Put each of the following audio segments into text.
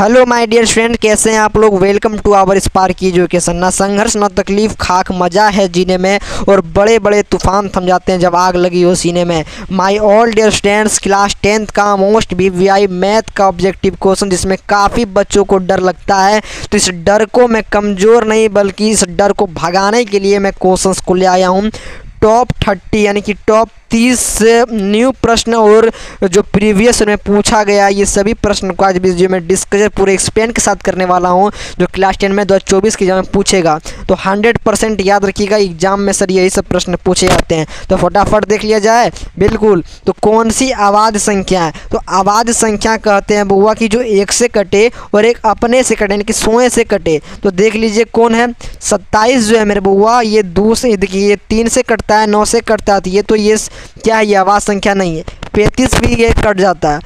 Hello my dear student, कैसे हैं आप लोग। Welcome to our Spark Education. ना संघर्ष ना तकलीफ, खाक मजा है जीने में, और बड़े बड़े तूफान थम जाते हैं जब आग लगी हो सीने में। My all dear students, class 10th का मोस्ट BVI मैथ का ऑब्जेक्टिव क्वेश्चन, जिसमें काफ़ी बच्चों को डर लगता है, तो इस डर को मैं कमज़ोर नहीं बल्कि इस डर को भगाने के लिए मैं क्वेश्चंस को ले आया हूँ। टॉप 30 यानी कि टॉप 30 न्यू प्रश्न और जो प्रीवियस में पूछा गया, ये सभी प्रश्न को आज वीडियो में डिस्कस पूरे एक्सप्लेन के साथ करने वाला हूँ, जो क्लास 10 में 2024 के एग्जाम में पूछेगा। तो 100% याद रखिएगा, एग्जाम में सर यही सब प्रश्न पूछे जाते हैं। तो फटाफट देख लिया जाए। बिल्कुल, तो कौन सी आवाज़ संख्या है? तो आवाज़ संख्या कहते हैं बुआ की जो एक से कटे और एक अपने से कटे, यानी कि 100 से कटे। तो देख लीजिए कौन है। 27 जो है मेरे बुआ, ये 2 से, देखिए ये 3 से कटता है, 9 से कटता है, तो ये तो ये क्या है, ये आवाज़ संख्या नहीं है। 35 भी ये कट जाता है,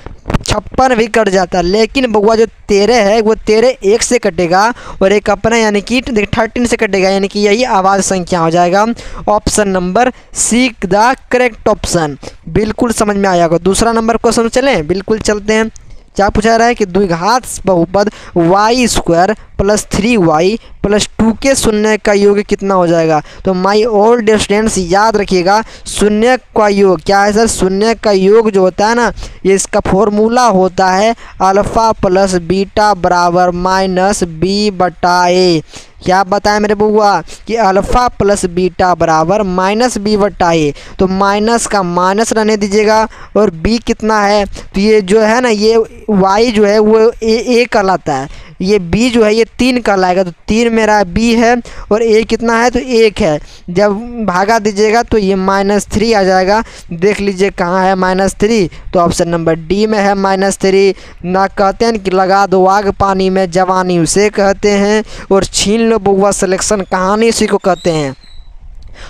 56 भी कट जाता है, लेकिन बउआ जो 13 है वो 13 एक से कटेगा और एक अपना यानी कि 13 से कटेगा, यानी कि यही आवाज़ संख्या हो जाएगा। Option number see the correct option. बिल्कुल समझ में आएगा। दूसरा नंबर क्वेश्चन चलें, बिल्कुल चलते हैं। क्या पूछा रहा है कि द्विघात बहुपद y² + 3y + 2 के शून्य का योग कितना हो जाएगा। तो माय ऑल डियर स्टूडेंट्स याद रखिएगा, शून्य का योग क्या है सर? शून्य का योग जो होता है ना, ये इसका फॉर्मूला होता है अल्फ़ा + बीटा बराबर -b/a। क्या बताएं मेरे बुआ कि अल्फ़ा + बीटा बराबर -b/a। तो माइनस का माइनस रहने दीजिएगा, और b कितना है? तो ये जो है ना, ये y जो है वो a कहलाता है, ये b जो है ये 3 कहलाएगा। तो 3 मेरा b है और a कितना है? तो 1 है। जब भागा दीजिएगा तो ये -3 आ जाएगा। देख लीजिए कहाँ है -3, तो ऑप्शन नंबर डी में है -3। ना कहते हैं कि लगा दो आग पानी में, जवानी उसे कहते हैं, और छीन लो बुआ सिलेक्शन कहानी उसी को कहते हैं।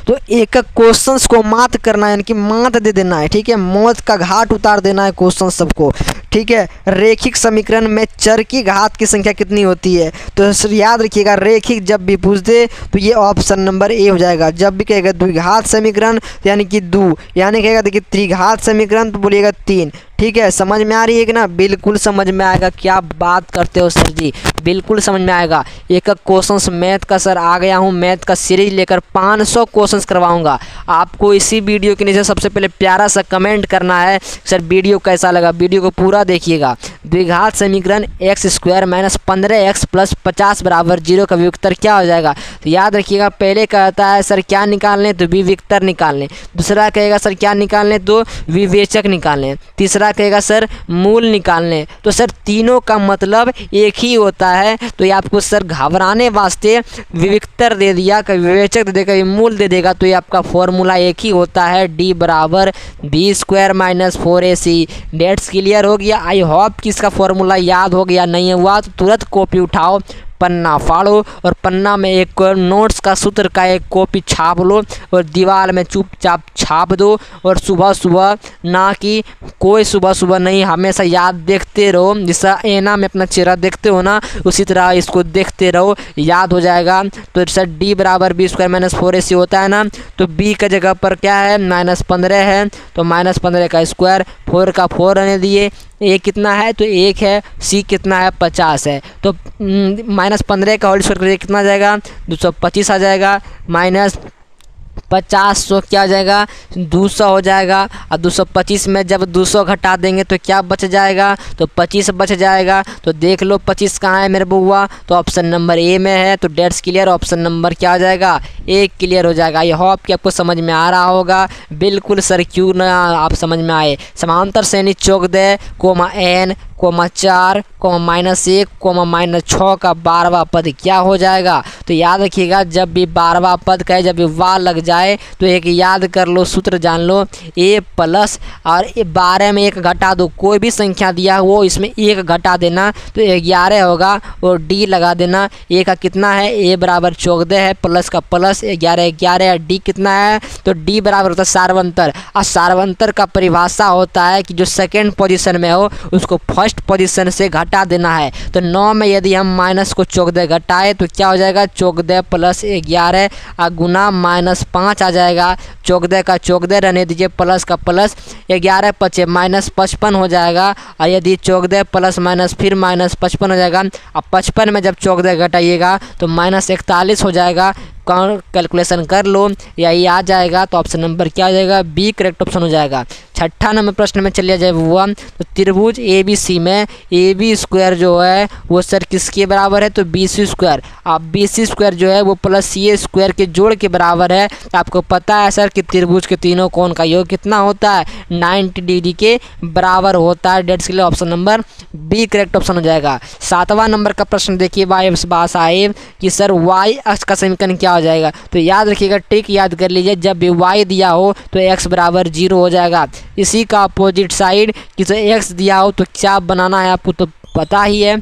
तो एक एक क्वेश्चंस को मात करना, यानी कि मात दे देना है, ठीक है। मौत का घाट उतार देना है क्वेश्चन सबको, ठीक है। रेखिक समीकरण में चर की घात की संख्या कितनी होती है? तो याद रखिएगा, रेखिक जब भी पूछ दे तो ये ऑप्शन नंबर ए हो जाएगा। जब भी कहेगा द्विघात समीकरण यानी कि 2, यानी कहेगा देखिए त्रिघात समीकरण तो बोलिएगा 3, ठीक है। समझ में आ रही है कि ना? बिल्कुल समझ में आएगा। क्या बात करते हो सर जी, बिल्कुल समझ में आएगा। एक एक क्वेश्चंस मैथ का सर आ गया हूँ, मैथ का सीरीज लेकर 500 क्वेश्चंस करवाऊंगा। आपको इसी वीडियो के नीचे सबसे पहले प्यारा सा कमेंट करना है, सर वीडियो कैसा लगा। वीडियो को पूरा देखिएगा। द्विघात समीकरण x² - 15x + 50 = 0 का वियुक्तर क्या हो जाएगा? तो याद रखिएगा, पहले कहता है सर क्या निकाल लें, तो विविक्तर निकाल लें। दूसरा कहेगा सर क्या निकाल लें, तो विवेचक निकाल लें। तीसरा कहेगा सर मूल निकाल लें। तो सर तीनों का मतलब एक ही होता है, तो ये आपको सर घबराने वास्ते विविक्तर दे दिया, कभी विवेचक दे देगा, मूल दे देगा, तो ये आपका फॉर्मूला एक ही होता है, d = b² - 4ac। Dates clear हो गया। आई होप कि इसका फॉर्मूला याद हो गया। नहीं हुआ तो तुरंत कॉपी उठाओ, पन्ना फाड़ो, और पन्ना में एक नोट्स का सूत्र का एक कॉपी छाप लो और दीवार में चुपचाप छाप दो। और सुबह सुबह, ना कि कोई सुबह सुबह नहीं, हमेशा याद देखते रहो। जैसा ऐना में अपना चेहरा देखते हो ना, उसी तरह इसको देखते रहो, याद हो जाएगा। तो सर d = b² - 4ac होता है ना, तो b का जगह पर क्या है? -15 है, तो -15 का स्क्वायर, 4 का 4 रहने दिए। a कितना है? तो 1 है। c कितना है? 50 है। तो -15 का होल स्क्वायर कितना आ जाएगा? 225 आ जाएगा। -50 तो क्या हो जाएगा? 200 हो जाएगा। और 225 में जब 200 घटा देंगे तो क्या बच जाएगा? तो 25 बच जाएगा। तो देख लो 25 कहाँ है मेरे बुआ, तो ऑप्शन नंबर ए में है। तो डेट्स क्लियर, ऑप्शन नंबर क्या हो जाएगा? ए क्लियर हो जाएगा। ये होप कि आपको समझ में आ रहा होगा। बिल्कुल सर, क्यों ना आप समझ में आए। समांतर श्रेणी चौक दे, n, 4, -1, -6 का 12वां पद क्या हो जाएगा? तो याद रखिएगा, जब भी 12वां पद का जब भी वार लग जाए तो एक याद कर लो, सूत्र जान लो, a प्लस और 12 में 1 घटा दो। कोई भी संख्या दिया वो इसमें 1 घटा देना, तो 11 होगा, और d लगा देना। a का कितना है? a = 14 है, प्लस का प्लस, 11 d कितना है? तो d बराबर होता है सार्वंतर। और सार्वंतर का परिभाषा होता है कि जो सेकेंड पोजीशन में हो उसको फर्स्ट पोजीशन से घटा देना है। तो 9 में यदि हम माइनस को चौक दे घटाए तो क्या हो जाएगा, चौक दे प्लस 11 गुना -5 आ जाएगा। चौक दे का चौक दे रहने दीजिए, प्लस का प्लस, 11 पचे -55 हो जाएगा। और यदि चौक दे प्लस माइनस फिर -55 हो जाएगा। अब 55 में जब चौक दे घटाइएगा तो -41 हो जाएगा। कैलकुलेशन कर लो, यही आ जाएगा। तो ऑप्शन नंबर क्या हो जाएगा, बी करेक्ट ऑप्शन हो जाएगा। छठा नंबर प्रश्न में चलिए जाए हुआ, तो त्रिभुज ABC में AB स्क्वायर जो है वो सर किसके बराबर है, तो BC स्क्वायर। अब BC स्क्वायर जो है वो प्लस CA स्क्वायर के जोड़ के बराबर है। आपको पता है सर कि त्रिभुज के तीनों कोण का योग कितना होता है, 90 डिग्री के बराबर होता है। डेट्स के लिए option number B correct option हो जाएगा। 7वां नंबर का प्रश्न देखिए, बास आए कि सर y अक्ष का समीकरण क्या हो जाएगा। तो याद रखिएगा, ट्रिक याद कर लीजिए, जब भी y दिया हो तो x बराबर 0 हो जाएगा। इसी का अपोजिट साइड किसी x दिया हो तो क्या बनाना है आपको तो पता ही है।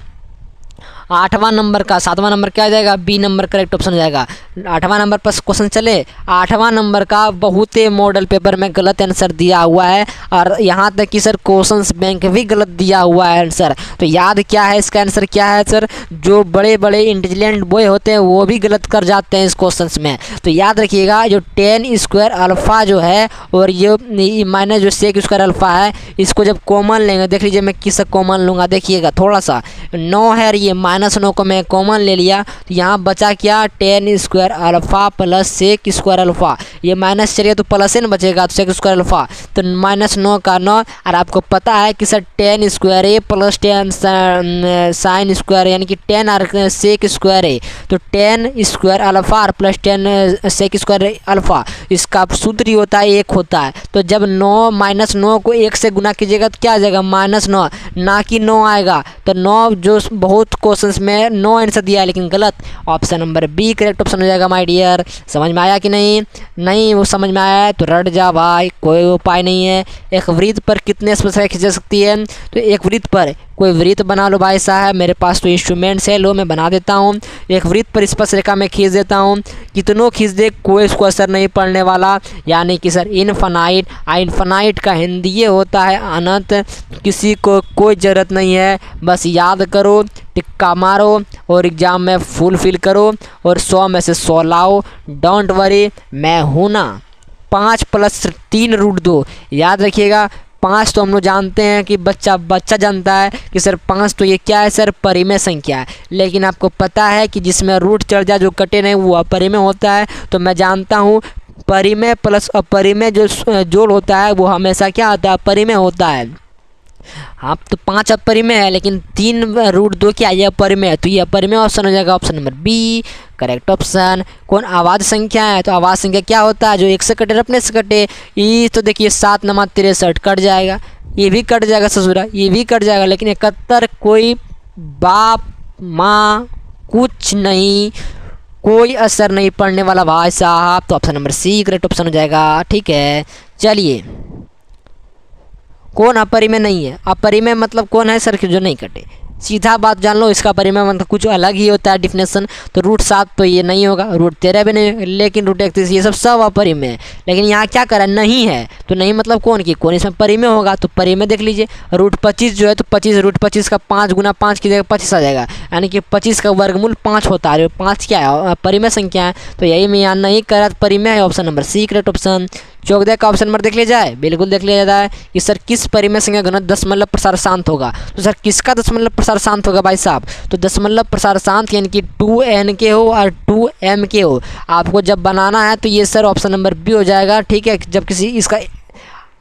8वां नंबर का 7वां नंबर क्या आ जाएगा, बी नंबर करेक्ट ऑप्शन हो जाएगा। 8वां नंबर पर क्वेश्चन चले, 8वां नंबर का बहुत ही मॉडल पेपर में गलत आंसर दिया हुआ है और यहाँ तक कि सर क्वेश्चंस बैंक भी गलत दिया हुआ है आंसर। तो याद क्या है, इसका आंसर क्या है सर, जो बड़े बड़े इंटेलिजेंट बॉय होते हैं वो भी गलत कर जाते हैं इस क्वेश्चंस में। तो याद रखिएगा, जो 10 स्क्वायर अल्फ़ा जो है और ये माइनस जो सेक स्क्वायर अल्फ़ा है, इसको जब कॉमन लेंगे, देख लीजिए मैं किसका कॉमन लूँगा, देखिएगा थोड़ा सा 9 है, ये -9 को मैं कॉमन ले लिया। तो यहाँ बचा क्या, 10 square alpha plus sec square alpha, ये माइनस चलिए तो प्लस न बचेगा, तो सेक स्क्वायर अल्फ़ा तो -9 का 9। और आपको पता है कि सर 10 स्क्वायर है प्लस 10 साइन स्क्वायर यानी कि 10 और सेक स्क्वायर है, तो 10 स्क्वायर अल्फ़ा और प्लस 10 सेक स्क्वायर अल्फ़ा, इसका सूत्र ही होता है 1 होता है। तो जब 9 -9 को 1 से गुना कीजिएगा तो क्या आ जाएगा, -9, ना कि 9 आएगा। तो 9 जो बहुत क्वेश्चंस में 9 आंसर दिया है लेकिन गलत। Option number B correct option हो जाएगा माय डियर। समझ में आया कि नहीं, नहीं वो समझ में आया है तो रट जा भाई, कोई उपाय नहीं है। एक वृत्त पर कितने स्पर्शरेखा खींच सकती है, तो एक वृत्त पर कोई वृत्त बना लो भाई साहब, मेरे पास तो इंस्ट्रूमेंट्स है, लो मैं बना देता हूँ। एक वृत्त पर स्पर्शरेखा में खींच देता हूँ, कितनों खींच दे कोई इसको असर नहीं पड़ने वाला, यानी कि सर इनफाइनाइट। इनफाइनाइट का हिंदी ये होता है अनंत, किसी को कोई ज़रूरत नहीं है, बस याद करो, टिक्का मारो और एग्ज़ाम में फुलफिल करो और 100 में से 100 लाओ। डोंट वरी, मैं हूँ ना। 5 + 3 √2 याद रखिएगा। 5 तो हम लोग जानते हैं कि बच्चा जानता है कि सर 5 तो ये क्या है सर, परिमेय संख्या है। लेकिन आपको पता है कि जिसमें रूट चढ़ जाए जो कटे नहीं वो अपरिमेय होता है। तो मैं जानता हूँ परिमेय प्लस अपरिमेय जो जोड़ होता है वो हमेशा क्या होता है, अपरिमेय होता है। हाँ तो 5 अपरिमेय है लेकिन 3 √2 क्या ये अपरिमेय है, तो ये अपरिमेय ऑप्शन हो जाएगा option number B correct option. कौन आवाज़ संख्या है, तो आवाज़ संख्या क्या होता है, जो 1 से कटे अपने से कटे। ये तो देखिए 7 × 63 कट जाएगा, ये भी कट जाएगा ससुरा, ये भी कट जाएगा, लेकिन 71 कोई बाप माँ कुछ नहीं, कोई असर नहीं पड़ने वाला भाई साहब। तो option number C correct option हो जाएगा। ठीक है चलिए, कौन अपरिमेय नहीं है, अपरिमेय मतलब कौन है सर कि जो नहीं कटे, सीधा बात जान लो। इसका परिमेय मतलब कुछ अलग ही होता है डिफिनेशन। तो √7 तो ये नहीं होगा, √13 भी नहीं होगा, लेकिन √31 ये सब अपरिमेय है। लेकिन यहाँ क्या करा, नहीं है, तो नहीं मतलब कौन की कौन इसमें परिमेय होगा, तो परिमेय देख लीजिए। √25 जो है तो 25 √25 का 5 × 5 की जगह 25 आ जाएगा, यानी कि 25 का वर्गमूल 5 होता है। 5 क्या है, परिमेय संख्या है। तो यही मैं यहाँ नहीं करा, परिमेय है option number C correct option. चौदह का ऑप्शन नंबर देख लिया जाए, बिल्कुल देख लिया जाता है कि सर किस परिमेय संख्या घनत्व दशमलव प्रसार शांत होगा। तो सर किसका दशमलव प्रसार शांत होगा भाई साहब, तो दशमलव प्रसार शांत यानी कि 2n के हो और 2m के हो। आपको जब बनाना है तो ये सर ऑप्शन नंबर बी हो जाएगा। ठीक है, जब किसी इसका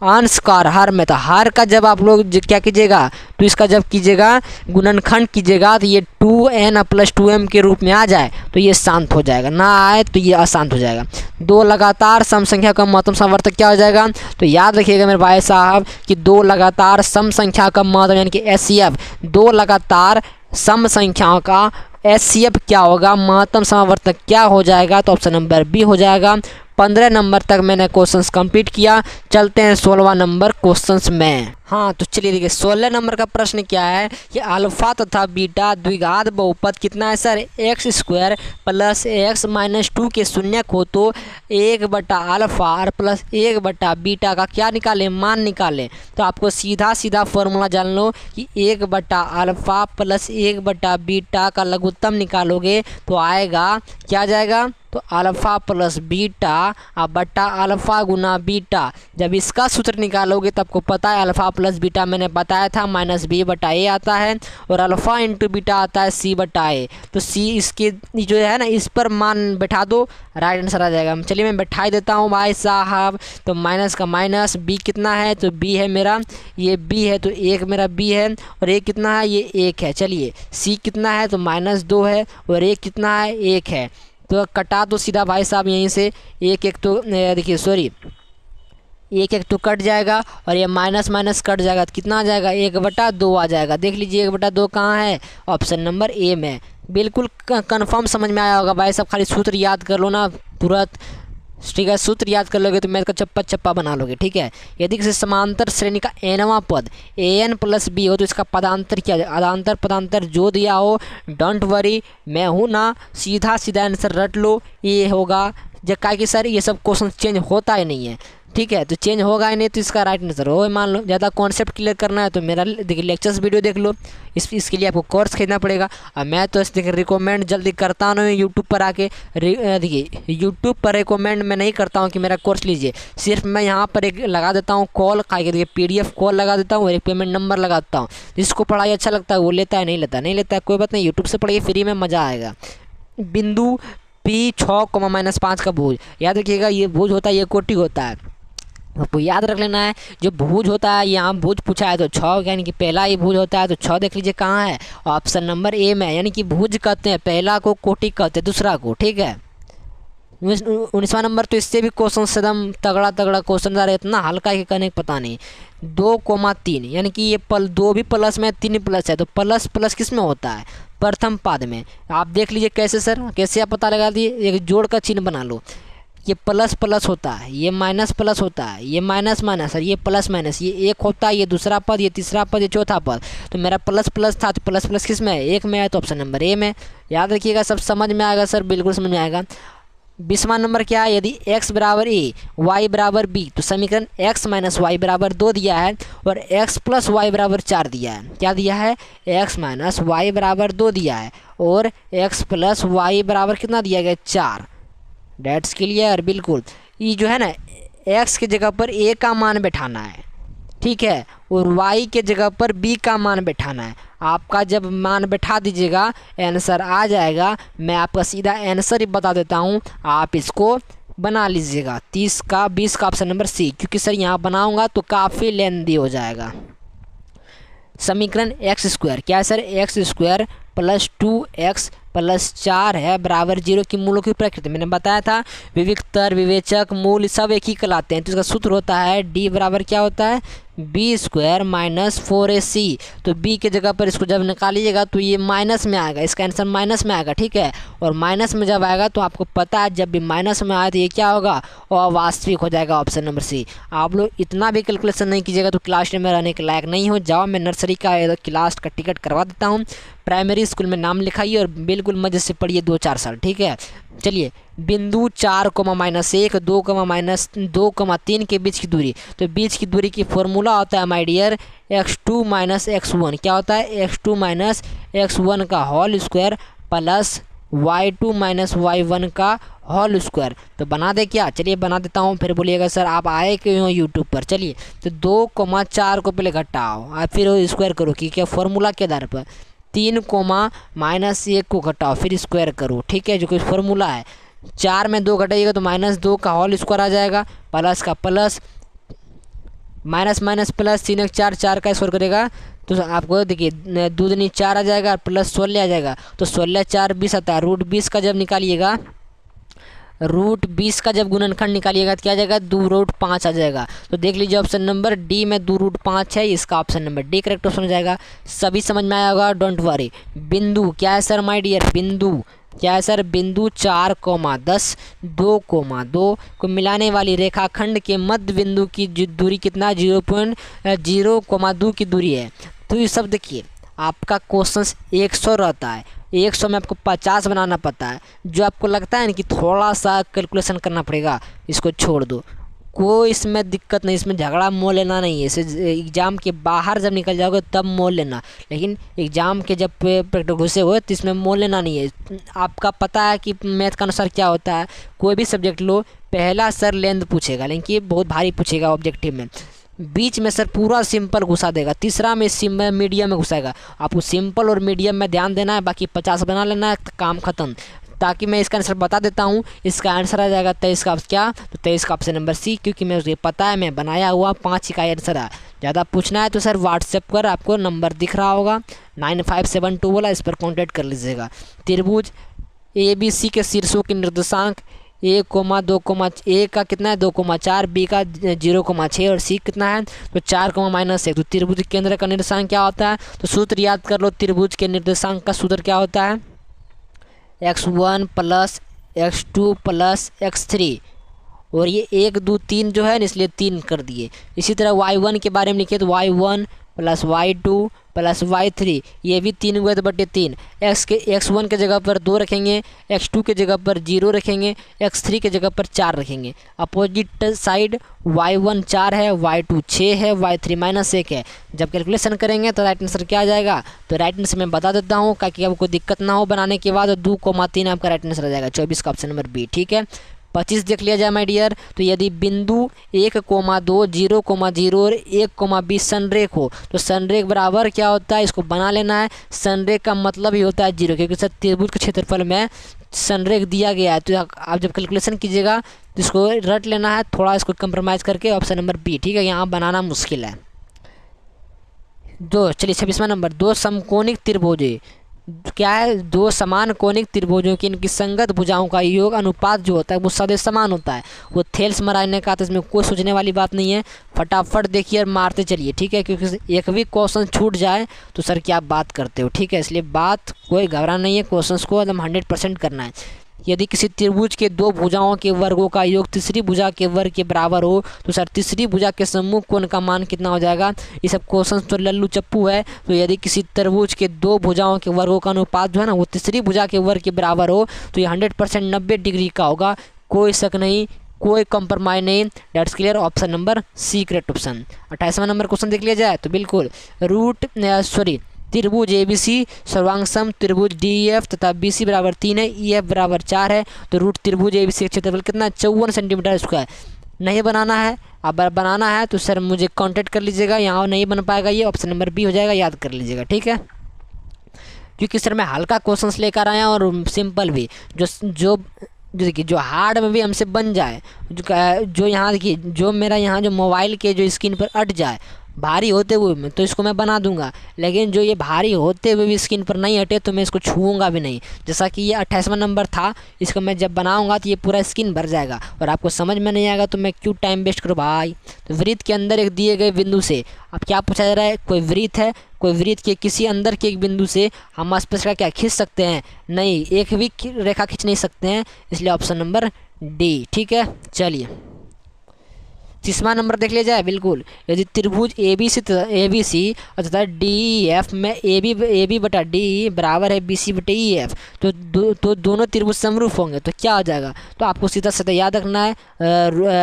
अंश का हर में, तो हर का जब आप लोग क्या कीजिएगा, तो इसका जब कीजिएगा गुणनखंड कीजिएगा तो ये 2n + 2m के रूप में आ जाए तो ये शांत हो जाएगा, ना आए तो ये अशांत हो जाएगा। दो लगातार सम संख्या का महत्तम समवर्तक क्या हो जाएगा, तो याद रखिएगा मेरे भाई साहब कि दो लगातार सम संख्या का महत्तम यानी कि HCF, दो लगातार सम संख्याओं का HCF क्या होगा, महत्तम समवर्तक क्या हो जाएगा, तो ऑप्शन नंबर बी हो जाएगा। 15 नंबर तक मैंने क्वेश्चंस कंप्लीट किया, चलते हैं 16वां नंबर क्वेश्चंस में। हाँ तो चलिए देखिए 16 नंबर का प्रश्न क्या है कि अल्फा तथा बीटा द्विघात बहुपद कितना है sir, x square plus x minus 2 के शून्यक हो तो 1/अल्फा और प्लस 1/बीटा का क्या निकालें, मान निकालें। तो आपको सीधा सीधा फॉर्मूला जान लो कि 1/अल्फा प्लस 1/बीटा का लघुत्तम निकालोगे तो आएगा, क्या जाएगा, तो अल्फ़ा प्लस बीटा और बट्टा अल्फ़ा गुना बीटा। जब इसका सूत्र निकालोगे तो आपको पता है अल्फ़ा प्लस बीटा मैंने बताया था -b/a आता है और अल्फ़ा इंटू बीटा आता है c/a। तो c इसके जो है ना इस पर मान बैठा दो, राइट आंसर आ जाएगा। चलिए मैं बैठा ही देता हूँ भाई साहब। तो माइनस का माइनस, b कितना है, तो b है मेरा, ये b है तो एक मेरा b है और एक कितना है, ये 1 है। चलिए c कितना है, तो -2 है और एक कितना है, 1 है। तो कटा दो सीधा भाई साहब यहीं से, एक एक तो देखिए सॉरी एक एक तो कट जाएगा और ये माइनस माइनस कट जाएगा तो कितना आ जाएगा, 1/2 आ जाएगा। देख लीजिए 1/2 कहाँ है, ऑप्शन नंबर ए में। बिल्कुल कंफर्म समझ में आया होगा भाई साहब, खाली सूत्र याद कर लो ना तुरंत, ठीक है। सूत्र याद कर लोगे तो मैथ का चप्पा चप्पा बना लोगे, ठीक है। यदि किसी समांतर श्रेणी का nवां पद an प्लस बी हो तो इसका पदांतर क्या है, अदांतर पदांतर जो दिया हो, डोंट वरी मैं हूँ ना, सीधा सीधा आंसर रट लो, ये होगा। जब का कि सर ये सब क्वेश्चन चेंज होता ही नहीं है, ठीक है, तो चेंज होगा ही नहीं तो इसका राइट आंसर हो। मान लो ज़्यादा कॉन्सेप्ट क्लियर करना है तो मेरा देखिए लेक्चर्स वीडियो देख लो, इसके लिए आपको कोर्स खरीदना पड़ेगा। और मैं तो देखिए रिकमेंड जल्दी करता नहीं यूट्यूब पर आके, देखिए यूट्यूब पर रिकमेंड मैं नहीं करता हूँ कि मेरा कोर्स लीजिए, सिर्फ मैं यहाँ पर एक लगा देता हूँ कॉल, देखिए PDF कॉल लगा देता हूँ और एक पेमेंट नंबर लगाता हूँ। जिसको पढ़ाई अच्छा लगता है वो लेता है, नहीं लेता है कोई बात नहीं, यूट्यूब से पढ़िए फ्री में, मज़ा आएगा। बिंदु P6, -5 का भुज, याद रखिएगा ये भुज होता है, ये कोटि होता है, आपको याद रख लेना है। जो भुज होता है, यहाँ भुज पूछा है तो 6 यानी कि पहला ये भुज होता है तो 6 देख लीजिए कहाँ है, ऑप्शन नंबर ए में। यानी कि भुज कहते हैं पहला को, कोटि कहते हैं दूसरा को, ठीक है। 19वां नंबर तो इससे भी क्वेश्चन एकदम तगड़ा क्वेश्चन आ रहा है, इतना हल्का है कि कहने का पता नहीं। 2,3 यानी कि ये 2 भी प्लस में 3 प्लस है तो प्लस प्लस किस में होता है, प्रथम पाद में। आप देख लीजिए कैसे सर, कैसे आप पता लगा दिए, एक जोड़ का चिन्ह बना लो, ये प्लस प्लस होता है, ये माइनस प्लस होता है, ये माइनस माइनस और ये प्लस माइनस, ये एक होता है, ये दूसरा पद, ये तीसरा पद, ये चौथा पद। तो मेरा प्लस प्लस था तो प्लस प्लस किस में है, 1 में है तो ऑप्शन नंबर ए में। याद रखिएगा, सब समझ में आएगा सर, बिल्कुल समझ में आएगा। 20वां नंबर क्या है, यदि x बराबर a y बराबर b तो समीकरण x माइनस वाई बराबर 2 दिया है और x प्लस वाई बराबर 4 दिया है। क्या दिया है, x माइनस वाई बराबर 2 दिया है और x प्लस वाई बराबर कितना दिया गया, 4। डेट्स क्लियर, बिल्कुल। ये जो है ना x की जगह पर a का मान बैठाना है, ठीक है, और y के जगह पर b का मान बैठाना है। आपका जब मान बैठा दीजिएगा आंसर आ जाएगा। मैं आपका सीधा आंसर ही बता देता हूँ, आप इसको बना लीजिएगा। 30 का 20 का ऑप्शन नंबर सी, क्योंकि सर यहाँ बनाऊँगा तो काफ़ी लेंदी हो जाएगा। समीकरण x² क्या है sir, x² plus 2x plus 4 है बराबर 0 की मूलों की प्रकृति मैंने बताया था। विविक्तर, विवेचक, मूल सब एक ही कहलाते हैं। तो इसका सूत्र होता है d बराबर क्या होता है, b² माइनस 4ac। तो b के जगह पर इसको जब निकालिएगा तो ये माइनस में आएगा, इसका आंसर माइनस में आएगा, ठीक है। और माइनस में जब आएगा तो आपको पता है जब भी माइनस में आए तो ये क्या होगा, अवास्तविक हो जाएगा, ऑप्शन नंबर सी। आप लोग इतना भी कैलकुलेशन नहीं कीजिएगा तो क्लास में रहने के लायक नहीं हो। जाओ, मैं नर्सरी का क्लास का टिकट करवा देता हूँ, प्राइमरी स्कूल में नाम लिखाइए और बिल्कुल मजे से पढ़िए 2-4 साल, ठीक है। चलिए, बिंदु 4, -1, 2, 3 के बीच की दूरी, तो बीच की दूरी की फॉर्मूला होता है my dear x2 minus x1। क्या होता है, x2 माइनस x1 का whole square plus y2 minus y1 का होल स्क्वायर। तो बना दे क्या, चलिए बना देता हूँ, फिर बोलिएगा सर आप आए क्यों यूट्यूब पर। चलिए, तो 2,4 को पहले घटाओ और फिर स्क्वायर करो, कि क्या फॉर्मूला के आधार पर 3, -1 को घटाओ फिर स्क्वायर करो, ठीक है, जो कि फॉर्मूला है। 4 में 2 घटाइएगा तो -2 का होल स्क्वायर आ जाएगा, प्लस का प्लस, माइनस माइनस प्लस, 3 4 4 का स्क्वायर करेगा तो आपको देखिए 2 दूनी 4 आ जाएगा प्लस 16 आ जाएगा। तो 16 4 20 आता है। √20 का जब निकालिएगा, √20 का जब गुणनखंड निकालिएगा तो क्या आ जाएगा, 2√5 आ जाएगा। तो देख लीजिए ऑप्शन नंबर डी में 2√5 है, इसका option number D correct option हो जाएगा। सभी समझ में आया होगा, डोंट वरी। बिंदु क्या है सर माय डियर, बिंदु क्या है सर, बिंदु 4,10 2,2 को मिलाने वाली रेखाखंड के मध्य बिंदु की दूरी कितना, 0.0,2 की दूरी है। तो ये सब देखिए आपका क्वेश्चन 100 रहता है, 100 में आपको 50 बनाना पड़ता है। जो आपको लगता है ना कि थोड़ा सा कैलकुलेशन करना पड़ेगा, इसको छोड़ दो, कोई इसमें दिक्कत नहीं, इसमें झगड़ा मोल लेना नहीं है। इसे एग्ज़ाम के बाहर जब निकल जाओगे तब मोल लेना, लेकिन एग्ज़ाम के जब प्रैक्टिकल घुसे हुए तो इसमें मोल लेना नहीं है। आपका पता है कि मैथ का अनुसार क्या होता है, कोई भी सब्जेक्ट लो, पहला सर लेंथ पूछेगा, लेकिन ये बहुत भारी पूछेगा ऑब्जेक्टिव में। बीच में सर पूरा सिंपल घुसा देगा, तीसरा में मीडियम में घुसाएगा। आपको सिंपल और मीडियम में ध्यान देना है, बाकी 50 बना लेना है, काम ख़त्म। ताकि मैं इसका आंसर बता देता हूँ, इसका आंसर आ जाएगा 23 का क्या, तो 23 का ऑप्शन नंबर सी, क्योंकि मुझे पता है मैं बनाया हुआ 5 का आंसर है। ज़्यादा पूछना है तो सर व्हाट्सएप पर आपको नंबर दिख रहा होगा 9572 वाला, इस पर कॉन्टैक्ट कर लीजिएगा। त्रिभुज ABC के शीर्षों के निर्देशांक 1, A का कितना है 2,4, B का 0,6 और C कितना है तो 4,-1। तो त्रिभुज केंद्र का निर्देशांक क्या होता है, तो सूत्र याद कर लो। त्रिभुज के निर्देशांक का सूत्र क्या होता है, x1 + x2 + x3, और ये 1 2 3 जो है ना, इसलिए 3 कर दिए। इसी तरह y1 के बारे में लिखे तो y1 + y2 + y3, ये भी 3/3। x1 के जगह पर 2 रखेंगे, x2 के जगह पर 0 रखेंगे, x3 के जगह पर 4 रखेंगे। अपोजिट साइड y1 4 है, y2 6 है, y3 -1 है। जब कैलकुलेशन करेंगे तो राइट आंसर क्या आ जाएगा, तो राइट आंसर मैं बता देता हूँ ताकि आपको दिक्कत ना हो बनाने के बाद। 2,3 आपका राइट आंसर आ जाएगा, 24 का ऑप्शन नंबर बी। ठीक है, 25 देख लिया जाए माय डियर। तो यदि बिंदु 1,2 0,0 और 1,B संरेख हो तो संरेख बराबर क्या होता है, इसको बना लेना है। संरेख का मतलब ही होता है 0, क्योंकि सर त्रिभुज के क्षेत्रफल में संरेख दिया गया है। तो आप जब कैलकुलेशन कीजिएगा तो इसको रट लेना है, थोड़ा इसको कंप्रोमाइज़ करके, ऑप्शन नंबर बी। ठीक है, यहाँ बनाना मुश्किल है। चलिए 26वां नंबर, 2 समकोणिक त्रिभुज क्या है, 2 समान कोणिक त्रिभुजों की इनकी संगत भुजाओं का योग अनुपात जो होता है वो सदैव समान होता है। वो थेल्स मराने का, तो इसमें कोई सोचने वाली बात नहीं है, फटाफट देखिए और मारते चलिए। ठीक है, क्योंकि एक भी क्वेश्चन छूट जाए तो सर क्या बात करते हो। ठीक है, इसलिए बात कोई घबराना नहीं है, क्वेश्चन को एकदम 100% करना है। यदि किसी त्रिभुज के 2 भुजाओं के वर्गों का योग तीसरी भुजा के वर्ग के बराबर हो तो सर तीसरी भुजा के सम्मुख कोण का मान कितना हो जाएगा। ये सब क्वेश्चन तो लल्लू चप्पू है। तो यदि किसी त्रिभुज के 2 भुजाओं के वर्गों का अनुपात जो है ना वो तीसरी भुजा के वर्ग के बराबर हो तो ये 100% 90 डिग्री का होगा, कोई शक नहीं, कोई कंप्रोमाइज नहीं। Dates clear, option number C correct option. 28वां नंबर क्वेश्चन देख लिया जाए तो बिल्कुल त्रिभुज ABC सर्वांग सम त्रिभुज DEF तथा BC बराबर 3 है, EF बराबर 4 है। तो रूट त्रिभुज ABC का क्षेत्रफल कितना है 54 सेंटीमीटर स्क्वायर। नहीं बनाना है, अब बनाना है तो सर मुझे कांटेक्ट कर लीजिएगा। यहाँ नहीं बन पाएगा, ये ऑप्शन नंबर बी हो जाएगा, याद कर लीजिएगा। ठीक है, क्योंकि सर मैं हल्का क्वेश्चंस लेकर आया और सिंपल भी, जो देखिए जो हार्ड में भी हमसे बन जाए, जो यहाँ देखिए जो मेरा यहाँ जो मोबाइल के जो स्क्रीन पर अट जाए भारी होते हुए में, तो इसको मैं बना दूंगा। लेकिन जो ये भारी होते हुए भी स्क्रीन पर नहीं हटे तो मैं इसको छूऊंगा भी नहीं। जैसा कि ये 28वां नंबर था, इसको मैं जब बनाऊंगा तो ये पूरा स्क्रीन भर जाएगा और आपको समझ में नहीं आएगा, तो मैं क्यों टाइम वेस्ट करूँ भाई। तो वृत्त के अंदर एक दिए गए बिंदु से अब क्या पूछा जा रहा है, कोई वृत्त है, कोई वृत्त के किसी अंदर के एक बिंदु से हम स्पर्शरेखा क्या खींच सकते हैं, नहीं, एक भी रेखा खींच नहीं सकते हैं, इसलिए ऑप्शन नंबर डी। ठीक है, चलिए 30वां नंबर देख लिया जाए। बिल्कुल, यदि त्रिभुज ABC तथा DEF में AB बटा DE बराबर है BC बटे EF तो दोनों त्रिभुज समरूप होंगे, तो क्या हो जाएगा। तो आपको सीधा सीधा याद रखना है,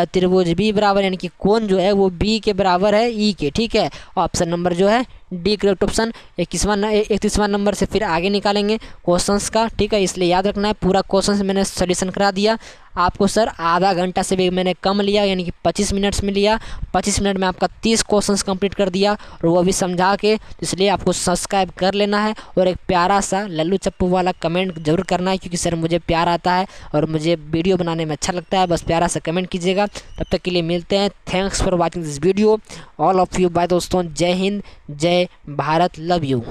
त्रिभुज B बराबर यानी कि कोण जो है वो B के बराबर है E के। ठीक है, ऑप्शन नंबर जो है डी करेक्ट ऑप्शन। 31वां नंबर से फिर आगे निकालेंगे क्वेश्चंस का। ठीक है, इसलिए याद रखना है, पूरा क्वेश्चन मैंने सोल्यूशन करा दिया आपको सर। आधा घंटा से भी मैंने कम लिया, यानी कि 25 मिनट्स में लिया। 25 मिनट में आपका 30 क्वेश्चंस कंप्लीट कर दिया और वो भी समझा के। इसलिए आपको सब्सक्राइब कर लेना है और एक प्यारा सा लल्लू चप्पू वाला कमेंट जरूर करना है, क्योंकि सर मुझे प्यार आता है और मुझे वीडियो बनाने में अच्छा लगता है। बस प्यारा सा कमेंट कीजिएगा। तब तक के लिए मिलते हैं। Thanks for watching this video all of you. Bye दोस्तों, जय हिंद, जय भारत, लव यू।